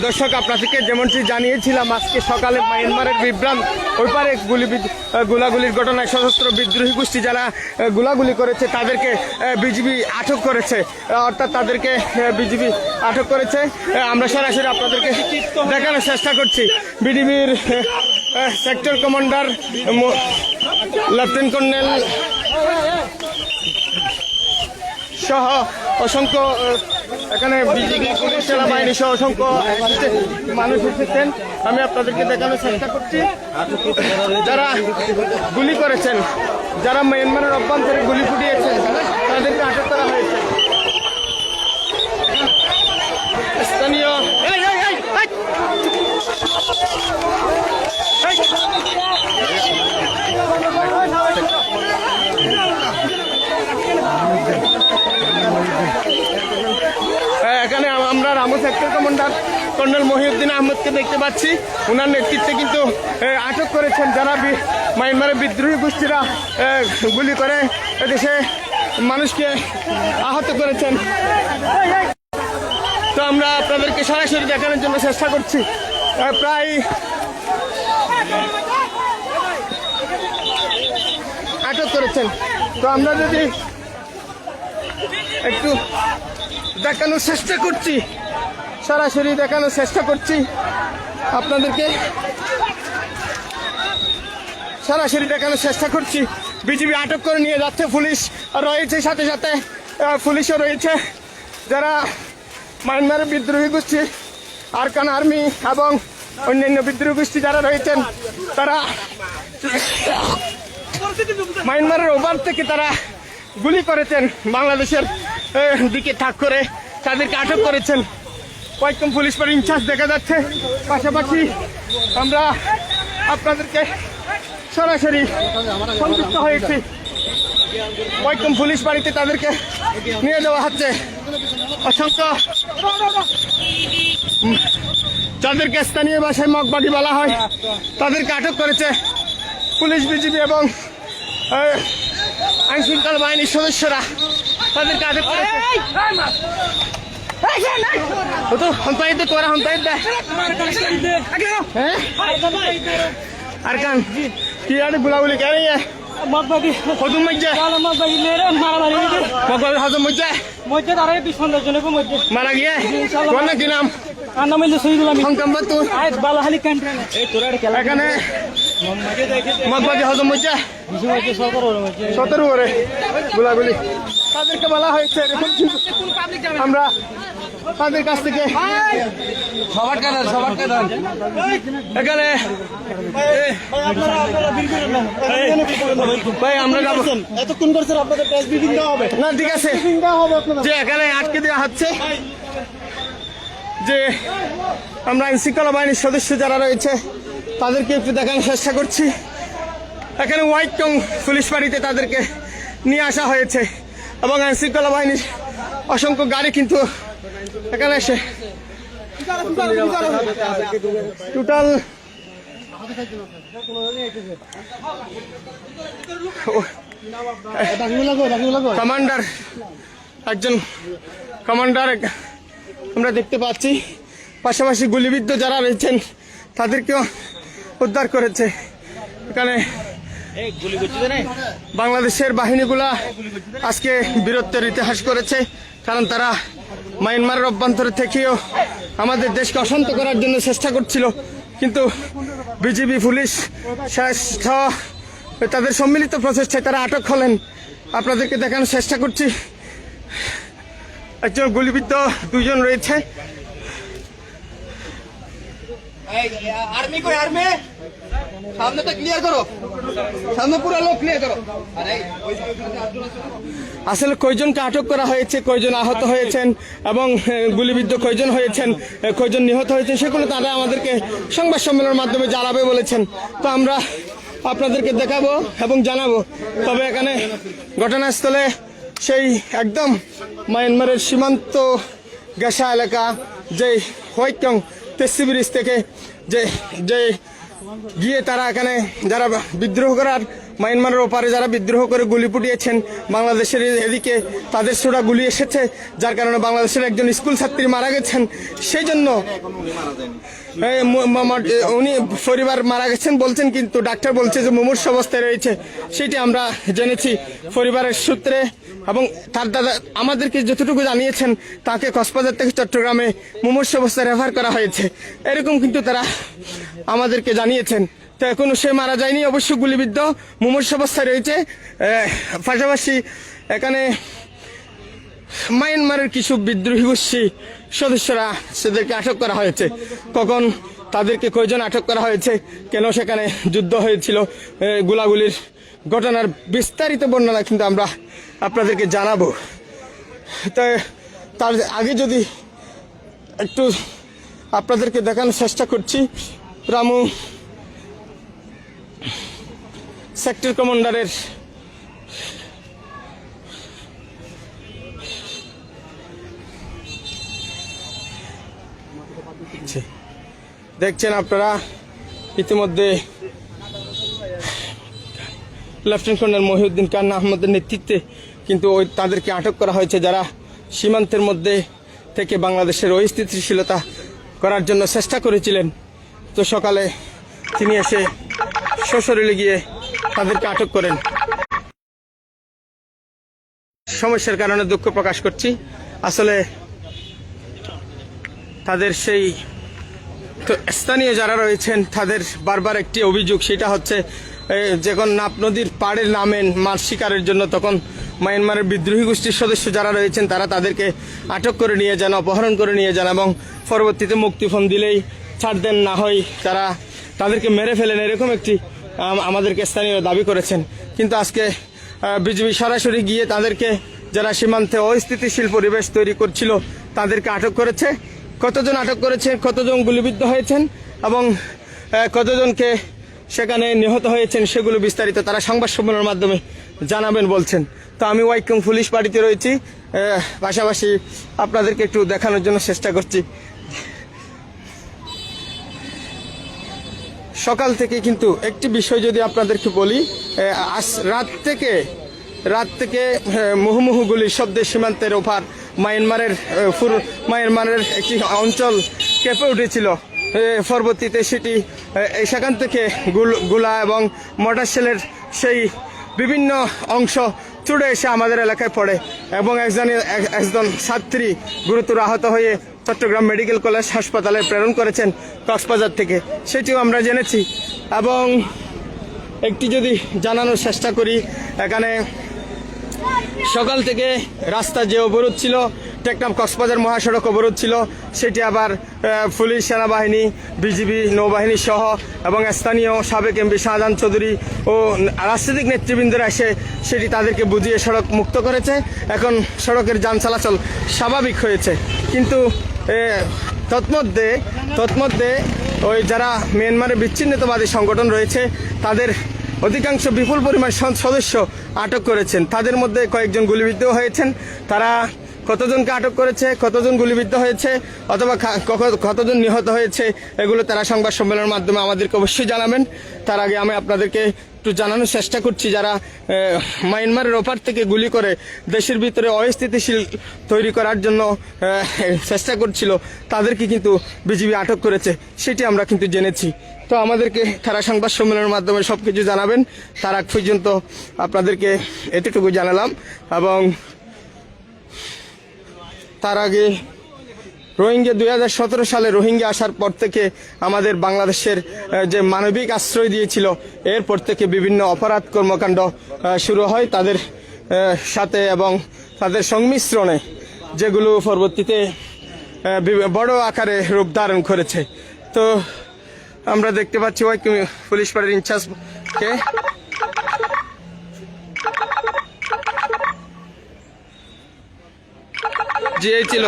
দর্শক আপনাদেরকে যেমনটি জানিয়েছিলাম আজকে সকালে মায়ানমারের বিভ্রাম ওই পারে গোলাগুলির ঘটনায় সশস্ত্র বিদ্রোহী গোষ্ঠী যারা গোলাগুলি করেছে তাদেরকে বিজিবি আটক করেছে, অর্থাৎ তাদেরকে বিজিবি আটক করেছে। আমরা সরাসরি আপনাদেরকে দেখানোর চেষ্টা করছি। বিজিবির সেক্টর কমান্ডার লেফটেন্যান্ট কর্নেল সহ অসংখ্য এখানে বিজিবি পুলিশ সেনাবাহিনী সহ অসংখ্য মানুষ এসেছেন। আমি আপনাদেরকে দেখানোর চেষ্টা করছি যারা গুলি করেছেন, যারা মায়ানমারের অভ্যন্তরে গুলি ফুটিয়েছেন তাদেরকে আটক করা হয়েছে। স্থানীয় এখানে আমরা Ramu sector commander colonel Mohiuddin আহমেদকে দেখতে পাচ্ছি। ওনার নেতৃত্বে কিন্তু আটক করেছেন যারা মায়ানমারের বিদ্রোহী গোষ্ঠীরা গুলি করে দেশে মানুষকে আহত করেছেন। তো আমরা আপনাদেরকে সরাসরি দেখানোর জন্য চেষ্টা করছি। প্রায় আটক করেছেন। তো আমরা যদি একটু দেখানোর চেষ্টা করছি, সরাসরি দেখানোর চেষ্টা করছি আপনাদেরকে, সরাসরি দেখানোর চেষ্টা করছি। বিজিবি আটক করে নিয়ে যাচ্ছে, পুলিশ রয়েছে, সাথে সাথে পুলিশও রয়েছে। যারা মায়ানমারের বিদ্রোহী গোষ্ঠী আরকান আর্মি এবং অন্যান্য বিদ্রোহী গোষ্ঠী যারা রয়েছেন তারা মায়ানমারের ওপার থেকে তারা গুলি করেছেন, বাংলাদেশের দিকে তাক করে তাদেরকে আটক করেছেন। কয়েকজন পুলিশ ফাঁড়ির ইনচার্জ দেখা যাচ্ছে। পাশাপাশি আমরা আপনাদেরকে সরাসরি সংযুক্ত হয়েছি। কয়েকজন পুলিশ বাড়িতে তাদেরকে নিয়ে যাওয়া হচ্ছে। অসংখ্য যাদেরকে স্থানীয় ভাষায় মগবাগি বলা হয় তাদেরকে আটক করেছে পুলিশ, বিজিবি এবং আইন শৃঙ্খলা বাহিনীর সদস্যরা তাদেরকে আটক করেছে। আরকান কি আর গুলাগুলি কে মগবাগি হজম মজ্জা মগবাগি মেরে মারামারি মগবাগি হজম মজ্জা মজ্জা তারা 20-15 জনের মধ্যে মারা গিয়ে কোন কি নাম নাম হইলো শহীদুল আমিন সংকম্বা তো আজ বালাহালি ক্যান্টিন এই তোরার খেলা এখানে মগবাগি হজম মজ্জা 17 ওরে গুলাগুলি তাদেরকে বলা হয়েছে। আমরা তাদের কাছ থেকে এখানে ভাই আমরা এতক্ষণ করছেন আপনাদের প্রেস ব্রিফিং দেওয়া হবে না? ঠিক আছে, যে এখানে আটকে দেওয়া হচ্ছে যে আমরা আইন শৃঙ্খলা বাহিনীর সদস্য যারা রয়েছে তাদেরকে একটু দেখানোর চেষ্টা করছি। এখানে হোয়াইট টং পুলিশ ফাঁড়িতে তাদেরকে নিয়ে আসা হয়েছে এবং আইন শৃঙ্খলা বাহিনীর অসংখ্য গাড়ি কিন্তু এখানে এসে টোটাল কমান্ডার, একজন কমান্ডার আমরা দেখতে পাচ্ছি। পাশাপাশি গুলিবিদ্ধ যারা রয়েছেন তাদেরকেও উদ্ধার করেছে। এখানে বাংলাদেশের বাহিনীগুলা আজকে বীরত্বের ইতিহাস করেছে, কারণ তারা মায়ানমারের অভ্যন্তরে থেকেও আমাদের দেশকে অশান্ত করার জন্য চেষ্টা করছিল, কিন্তু বিজিবি পুলিশ শ্রেষ্ঠ তাদের সম্মিলিত প্রচেষ্টায় তারা আটক হলেন। আপনাদেরকে দেখানোর চেষ্টা করছি। একজন গুলিবিদ্ধ, 2 জন রয়েছে। আর্মি কই আর্মি সামনে তো ক্লিয়ার করো, সামনে পুরো লোক ক্লিয়ার করো। আসলে কয়জনকে আটক করা হয়েছে, কয়জন আহত হয়েছেন এবং গুলিবিদ্ধ কয়জন হয়েছেন, কয়জন নিহত হয়েছেন সেগুলো তারা আমাদেরকে সংবাদ সম্মেলনের মাধ্যমে জানাবে বলেছেন। তো আমরা আপনাদেরকে দেখাবো এবং জানাবো। তবে এখানে ঘটনাস্থলে সেই একদম মায়ানমারের সীমান্ত গেসা এলাকা, যে হোয়াইটং তেসি ব্রিজ থেকে যে গিয়ে তারা এখানে যারা বিদ্রোহ করার মায়ানমারের ওপারে যারা বিদ্রোহ করে গুলি ফুটিয়েছেন বাংলাদেশের এদিকে তাদের ছোড়া গুলি এসেছে, যার কারণে বাংলাদেশের একজন স্কুল ছাত্রী মারা গেছেন। সেই জন্য উনি পরিবার মারা গেছেন বলছেন, কিন্তু ডাক্তার বলছে যে মুমূর্ষ অবস্থায় রয়েছে। সেটি আমরা জেনেছি পরিবারের সূত্রে, এবং তার দাদা আমাদেরকে যতটুকু জানিয়েছেন তাকে কক্সবাজার থেকে চট্টগ্রামে মুমূর্ষ অবস্থায় রেফার করা হয়েছে, এরকম কিন্তু তারা আমাদেরকে জানিয়েছেন। তো এখনো সে মারা যায়নি, অবশ্য গুলিবিদ্ধ মুমূর্ষ অবস্থায় রয়েছে। পাশাপাশি এখানে মায়ানমারের কিছু বিদ্রোহী গোষ্ঠী সদস্যরা সেদেরকে আটক করা হয়েছে। কখন তাদেরকে কয়জন আটক করা হয়েছে, কেন সেখানে যুদ্ধ হয়েছিল, গোলাগুলির ঘটনার বিস্তারিত বর্ণনা কিন্তু আমরা আপনাদেরকে জানাবো। তাই তার আগে যদি একটু আপনাদেরকে দেখানোর চেষ্টা করছি, রামু সেক্টর কমান্ডারের দেখছেন আপনারা ইতিমধ্যে লেফটেন্যান্ট কর্নেল মহিউদ্দিন খান আহমদের নেতৃত্বে কিন্তু তাদেরকে আটক করা হয়েছে, যারা সীমান্তের মধ্যে থেকে বাংলাদেশের অস্থিতিশীলতা করার জন্য চেষ্টা করেছিলেন। তো সকালে তিনি এসে সশরীরে গিয়ে তাদেরকে আটক করেন। সমস্যার কারণে দুঃখ প্রকাশ করছি। আসলে তাদের সেই স্থানীয় যারা রয়েছেন তাদের বারবার একটি অভিযোগ, সেটা হচ্ছে যখন নাপ নদীর পাড়ে নামেন মাছ শিকারের জন্য, তখন মায়ানমারের বিদ্রোহী গোষ্ঠীর সদস্য যারা রয়েছেন তারা তাদেরকে আটক করে নিয়ে যান, অপহরণ করে নিয়ে যান, এবং পরবর্তীতে মুক্তিপণ দিলেই ছাড় দেন, না হয় তারা তাদেরকে মেরে ফেলেন, এরকম একটি আমাদেরকে স্থানীয় দাবি করেছেন। কিন্তু আজকে বিজিবি সরাসরি গিয়ে তাদেরকে, যারা সীমান্তে অস্থিতিশীল পরিবেশ তৈরি করছিল, তাদেরকে আটক করেছে। কতজন আটক করেছে, কতজন গুলিবিদ্ধ হয়েছেন এবং কতজনকে সেখানে নিহত হয়েছেন সেগুলো বিস্তারিত তারা সংবাদ সম্মেলনের মাধ্যমে জানাবেন বলছেন। তো আমি ওয়াইকং পুলিশ পার্টিতে রয়েছি, পাশাপাশি আপনাদেরকে একটু দেখানোর জন্য চেষ্টা করছি। সকাল থেকে কিন্তু একটি বিষয় যদি আপনাদেরকে বলি, রাত থেকে মুহুমুহু গুলির শব্দে সীমান্তের ওপার মায়ানমারের একটি অঞ্চল কেঁপে উঠেছিল। পরবর্তীতে সেটি সেখান থেকে গোলা এবং মর্টার শেলের সেই বিভিন্ন অংশ ছুটে এসে আমাদের এলাকায় পড়ে, এবং একজন ছাত্রী গুরুতর আহত হয়ে চট্টগ্রাম মেডিকেল কলেজ হাসপাতালে প্রেরণ করেছেন কক্সবাজার থেকে, সেটিও আমরা জেনেছি। এবং একটি যদি জানানোর চেষ্টা করি, এখানে সকাল থেকে রাস্তা যে অবরোধ ছিল, টেকনাফ কক্সবাজার মহাসড়ক অবরোধ ছিল, সেটি আবার পুলিশ, সেনাবাহিনী, বিজিবি, নৌবাহিনী সহ এবং স্থানীয় সাবেক এমপি শাহজাহান চৌধুরী ও রাজনৈতিক নেতৃবৃন্দরা এসে সেটি তাদেরকে বুঝিয়ে সড়ক মুক্ত করেছে। এখন সড়কের যান চলাচল স্বাভাবিক হয়েছে। কিন্তু তৎমধ্যে ওই যারা মিয়ানমারের বিচ্ছিন্নতাবাদী সংগঠন রয়েছে তাদের অধিকাংশ বিপুল পরিমাণ সদস্য আটক করেছেন। তাদের মধ্যে কয়েকজন গুলিবিদ্ধ হয়েছেন। তারা কতজনকে আটক করেছে, কতজন গুলিবিদ্ধ হয়েছে, অথবা কতজন নিহত হয়েছে, এগুলো তারা সংবাদ সম্মেলনের মাধ্যমে আমাদেরকে অবশ্যই জানাবেন। তার আগে আমি আপনাদেরকে একটু জানানোর চেষ্টা করছি, যারা মায়ানমারের ওপার থেকে গুলি করে দেশের ভিতরে অস্থিতিশীল তৈরি করার জন্য চেষ্টা করছিল, তাদেরকে কিন্তু বিজিবি আটক করেছে, সেটি আমরা কিন্তু জেনেছি। তো আমাদেরকে তারা সংবাদ সম্মেলনের মাধ্যমে সবকিছু জানাবেন। তার আগ পর্যন্ত আপনাদেরকে এতটুকু জানালাম। এবং তার আগে রোহিঙ্গা 2017 সালে রোহিঙ্গা আসার পর থেকে আমাদের বাংলাদেশের যে মানবিক আশ্রয় দিয়েছিল, এরপর থেকে বিভিন্ন অপরাধ কর্মকাণ্ড শুরু হয় তাদের সাথে এবং তাদের সংমিশ্রণে, যেগুলো পরবর্তীতে বড় আকারে রূপ ধারণ করেছে। তো আমরা দেখতে পাচ্ছি পুলিশ পাড়ির ইনচার্জকে যে ছিল